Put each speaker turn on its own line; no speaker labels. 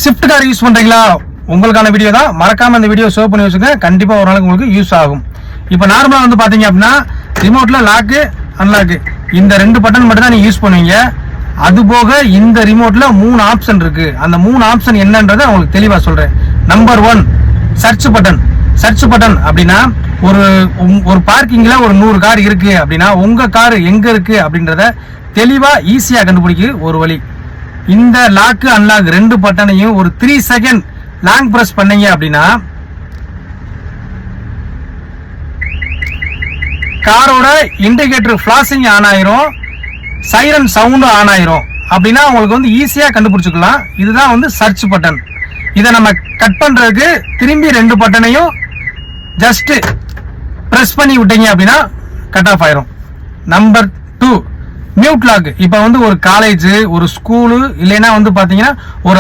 Swift car use பண்றீங்களா? உங்களுக்கான video தான். மறக்காம இந்த வீடியோ சேவ் பண்ணி வச்சுங்க. கண்டிப்பா ஒரு நாளைக்கு உங்களுக்கு யூஸ் ஆகும். இப்போ நார்மலா வந்து பாத்தீங்க அப்படின்னா ரிமோட்ல லாக்கு அன்லாக்கு இந்த 2 பட்டன் மட்டும் தான் நீங்க யூஸ் பண்ணுவீங்க. அது போக இந்த ரிமோட்ல 3 ஆப்ஷன் இருக்கு. அந்த 3 ஆப்ஷன் என்னன்றதை உங்களுக்கு தெளிவா சொல்றேன். Number 1 search button. Search button அப்படின்னா ஒரு பார்க்கிங்ல ஒரு 100 கார் இருக்கு அப்படின்னா உங்க கார் எங்க இருக்கு அப்படின்றத தெளிவா ஈஸியா கண்டுபிடிக்க ஒரு வழி. இந்த லாக் அன்லாக் 2 பட்டனையும் ஒரு 3 செகண்ட் லாங் பிரஸ் பண்ணீங்க அப்படின்னா காரோட இண்டிகேட்டர் ஃபிளாஷிங் ஆன் ஆயிரும், சைரன் சவுண்டும் ஆன் ஆயிரும். அப்படின்னா உங்களுக்கு வந்து ஈஸியா கண்டுபிடிச்சுக்கலாம். இதுதான் வந்து சர்ச் பட்டன். இதை நம்ம கட் பண்றதுக்கு திரும்பி 2 பட்டனையும் ஜஸ்ட் பிரஸ் பண்ணி விட்டீங்க அப்படின்னா கட் ஆஃப் ஆயிரும். Number 2 mute lock. இப்போ வந்து ஒரு காலேஜ், ஒரு ஸ்கூலு, இல்லைன்னா வந்து பாத்தீங்கன்னா ஒரு